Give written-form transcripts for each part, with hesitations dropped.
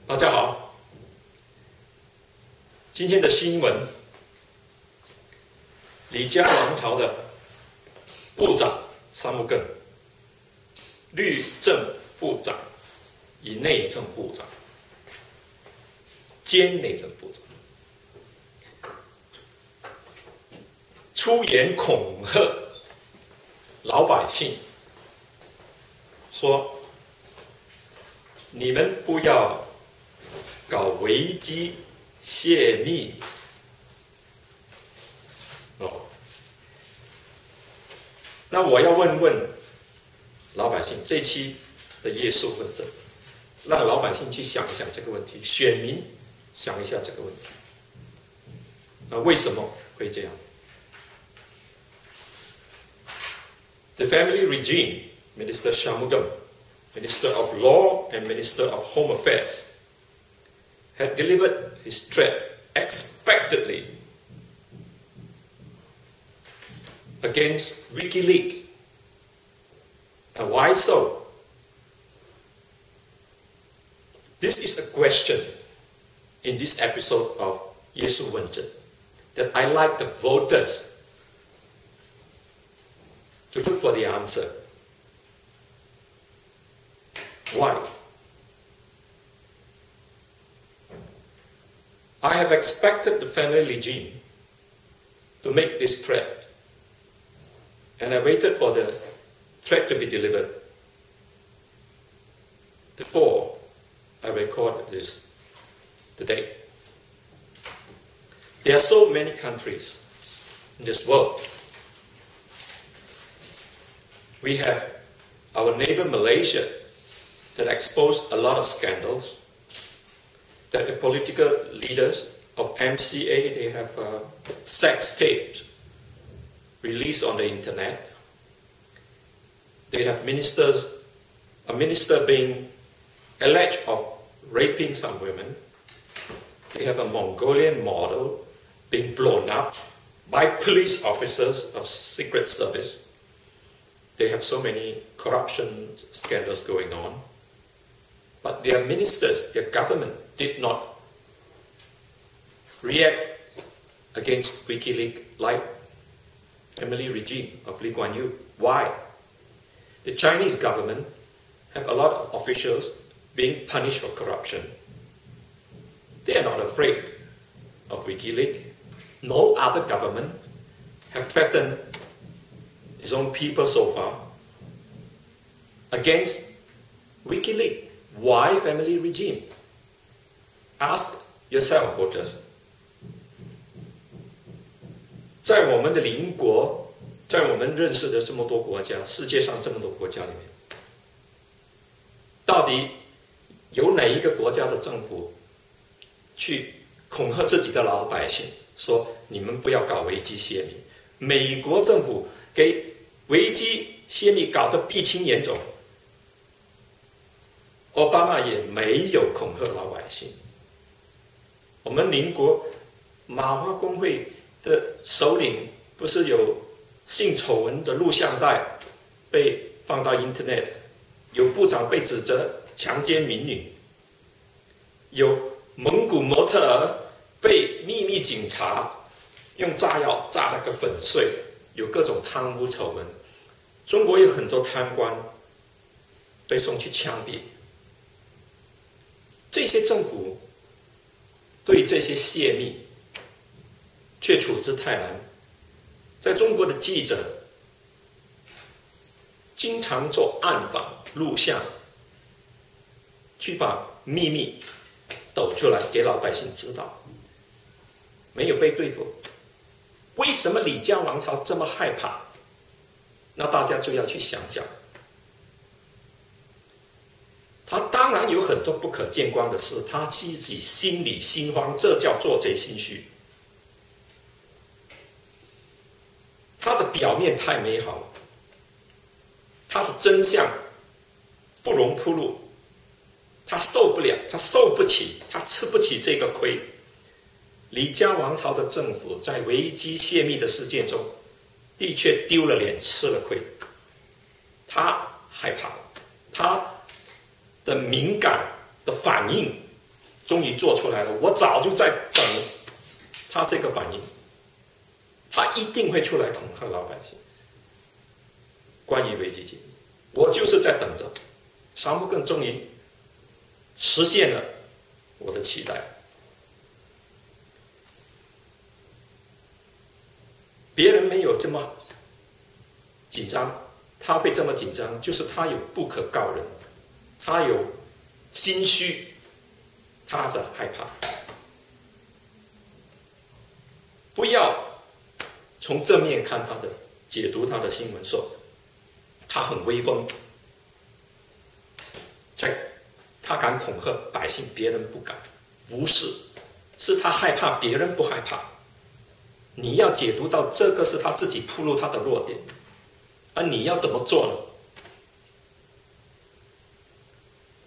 大家好，今天的新闻，李家王朝的部长沙木根，律政部长与内政部长兼内政部长出言恐吓老百姓，说你们不要搞维基泄密哦。那我要问老百姓，这期的叶叔问政，让老百姓去想一想这个问题，选民想一下这个问题。为什么会这样 ？The famiLEE Minister Shanmugam, Minister of Law and Minister of Home Affairs, had delivered his threat expectedly against WikiLeak. And why so? This is a question in this episode of叶叔问政 that I like the voters to look for the answer. Why? I have expected the famiLEE to make this threat, and I waited for the threat to be delivered before I recorded this today. There are so many countries in this world. We have our neighbor Malaysia that exposed a lot of scandals, that the political leaders of MCA, they have sex tapes released on the internet. They have a minister being alleged of raping some women. They have a Mongolian model being blown up by police officers of secret service. They have so many corruption scandals going on. But their ministers, their government did not react against WikiLeak like famiLEE regime of Lee Kuan Yew. Why? The Chinese government have a lot of officials being punished for corruption. They are not afraid of WikiLeak. No other government have threatened its own people so far against WikiLeak. Why famiLEE regime? Ask yourself, voters. 在我们的邻国，在我们认识的这么多国家，世界上这么多国家里面，到底有哪一个国家的政府去恐吓自己的老百姓，说你们不要搞维基泄密？美国政府给维基泄密搞得鼻青眼肿，奥巴马也没有恐吓老百姓。我们邻国马华工会的首领不是有性丑闻的录像带被放到 Internet， 有部长被指责强奸民女，有蒙古模特儿被秘密警察用炸药炸了个粉碎，有各种贪污丑闻。中国有很多贪官被送去枪毙。这些政府对这些泄密却处之泰然。在中国的记者经常做暗访录像，去把秘密抖出来给老百姓知道，没有被对付。为什么李家王朝这么害怕？那大家就要去想想，他当然有很多不可见光的事，他自己心里心慌，这叫做贼心虚。他的表面太美好了，他的真相不容铺路，他受不了，他受不起，他吃不起这个亏。李家王朝的政府在维基泄密的事件中，的确丢了脸，吃了亏。他害怕了，他的敏感的反应终于做出来了，我早就在等他这个反应，他一定会出来恐吓老百姓。关于危机解密，我就是在等着，沙木根终于实现了我的期待。别人没有这么紧张，他会这么紧张，就是他有不可告人，他有心虚，他的害怕。不要从正面看他的解读他的新闻说他很威风，他敢恐吓百姓，别人不敢。不是，是他害怕别人不害怕。你要解读到这个是他自己暴露他的弱点，而你要怎么做呢？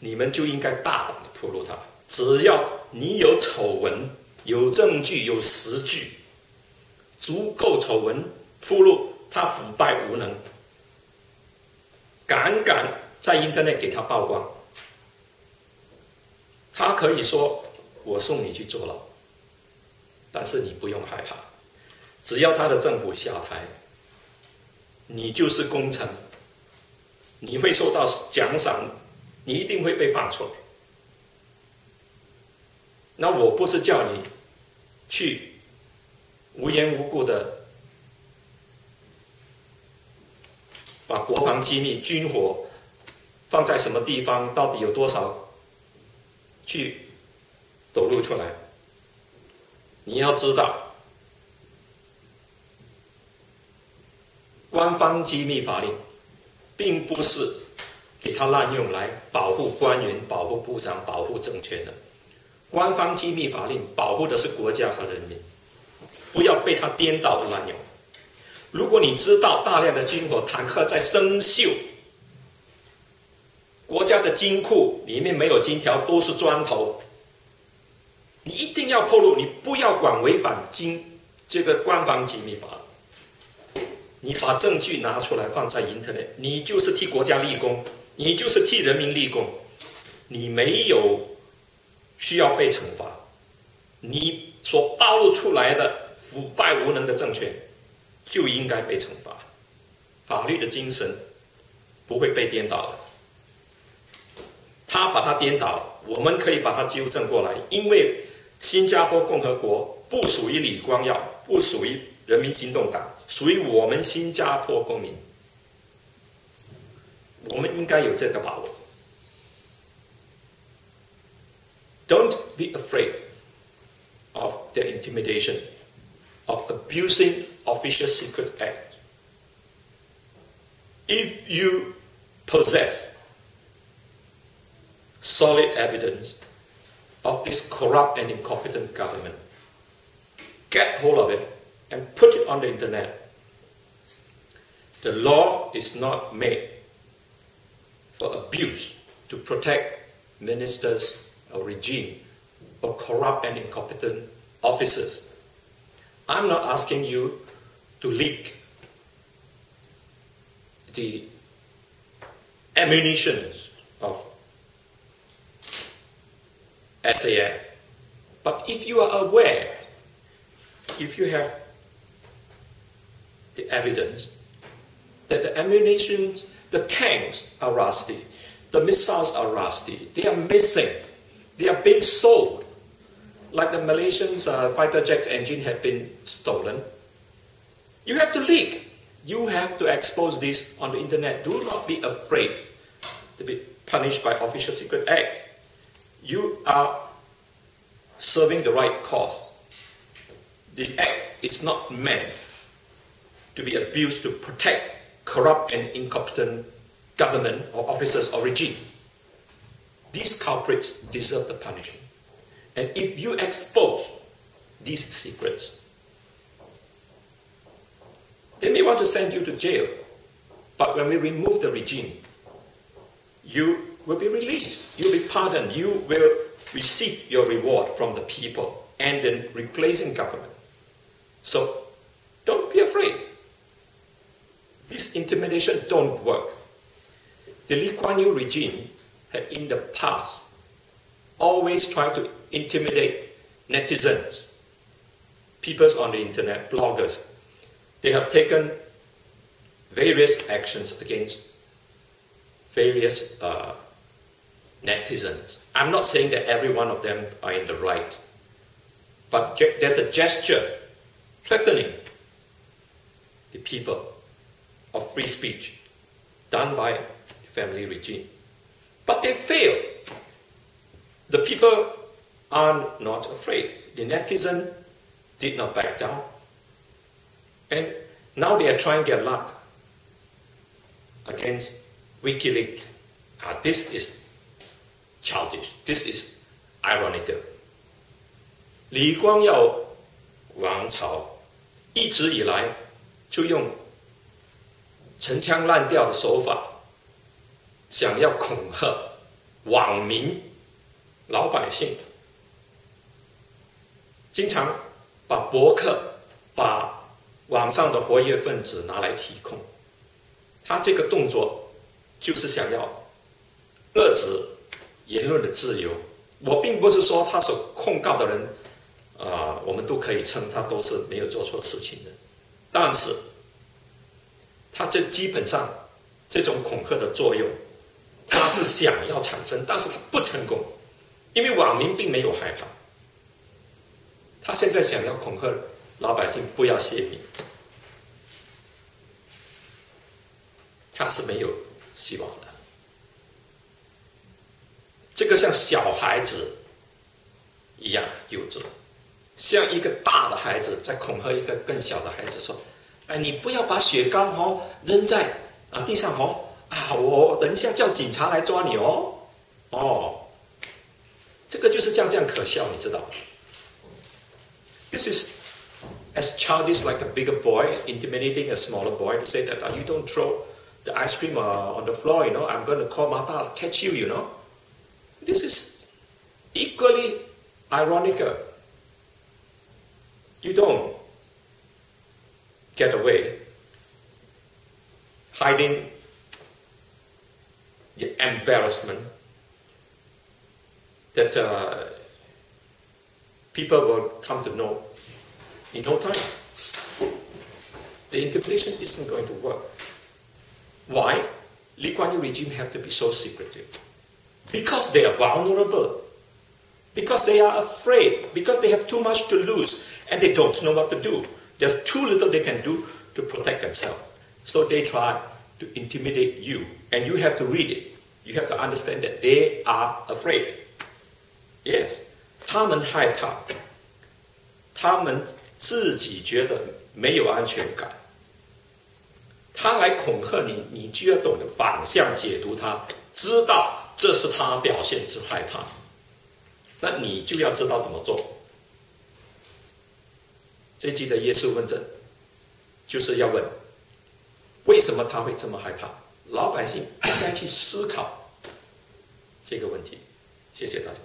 你们就应该大胆的暴露他，只要你有丑闻、有证据、有实据，足够丑闻暴露他腐败无能，敢在 Internet 给他曝光，他可以说我送你去坐牢，但是你不用害怕，只要他的政府下台，你就是功臣，你会受到奖赏，你一定会被放出来。那我不是叫你去无缘无故的把国防机密、军火放在什么地方，到底有多少去抖露出来。你要知道，官方机密法令并不是给他滥用来保护官员、保护部长、保护政权的。官方机密法令保护的是国家和人民，不要被他颠倒的滥用。如果你知道大量的军火、坦克在生锈，国家的金库里面没有金条，都是砖头，你一定要透露，你不要管违反这个官方机密法。你把证据拿出来放在 Internet， 你就是替国家立功，你就是替人民立功，你没有需要被惩罚。你所暴露出来的腐败无能的政权就应该被惩罚，法律的精神不会被颠倒的。他把它颠倒，我们可以把它纠正过来，因为新加坡共和国不属于李光耀，不属于人民行动党，属于我们新加坡公民，我们应该有这个把握。Don't be afraid of their intimidation, of abusing Official Secret Act. If you possess solid evidence of this corrupt and incompetent government, get hold of it and put it on the internet. The law is not made for abuse to protect ministers or regime or corrupt and incompetent officers. I'm not asking you to leak the ammunitions of SAF. But if you are aware, if you have the evidence that the ammunition, the tanks are rusty, the missiles are rusty, they are missing, they are being sold, like the Malaysian fighter jets engine have been stolen, you have to leak. You have to expose this on the internet. Do not be afraid to be punished by Official Secret Act. You are serving the right cause. The act is not meant to be abused to protect corrupt and incompetent government or officers or regime. These culprits deserve the punishment. And if you expose these secrets, they may want to send you to jail. But when we remove the regime, you will be released. You'll be pardoned. You will receive your reward from the people and then replacing government. So don't be afraid. This intimidation don't work. The Lee Kuan Yew regime had in the past always trying to intimidate netizens, people on the internet, bloggers. They have taken various actions against various netizens. I'm not saying that every one of them are in the right, but there's a gesture threatening the people of free speech done by the famiLEE. But they fail. The people are not afraid. The netizen did not back down. And now they are trying their luck against WikiLeak. This is childish. This is ironical. 李光耀王朝一直以来就用陈腔滥调的手法，想要恐吓网民、老百姓，经常把博客、把网上的活跃分子拿来提控。他这个动作就是想要遏制言论的自由。我并不是说他所控告的人，我们都可以称他都是没有做错事情的，但是他这基本上这种恐吓的作用，他是想要产生，但是他不成功，因为网民并没有害怕。他现在想要恐吓老百姓不要泄密，他是没有希望的。这个像小孩子一样幼稚，像一个大的孩子在恐吓一个更小的孩子说：“哎，你不要把雪糕扔在地上我等一下叫警察来抓你这个就是这样可笑，你知道吗？ This is as childish like a bigger boy intimidating a smaller boy to say that you don't throw the ice cream on the floor, I'm going to call Mata, catch you, This is equally ironical. You don't get away hiding the embarrassment that people will come to know in no time. The intimidation isn't going to work. Why? Lee Kuan Yew regime have to be so secretive. Because they are vulnerable. Because they are afraid. Because they have too much to lose. And they don't know what to do. There's too little they can do to protect themselves. So they try to intimidate you. And you have to read it. You have to understand that they are afraid. Yes. 他们害怕。他们自己觉得没有安全感。他来恐吓你，你就要懂得反向解读他，知道这是他表现之害怕，那你就要知道怎么做。这一集的耶稣问政，就是要问为什么他会这么害怕？老百姓应该去思考这个问题。谢谢大家。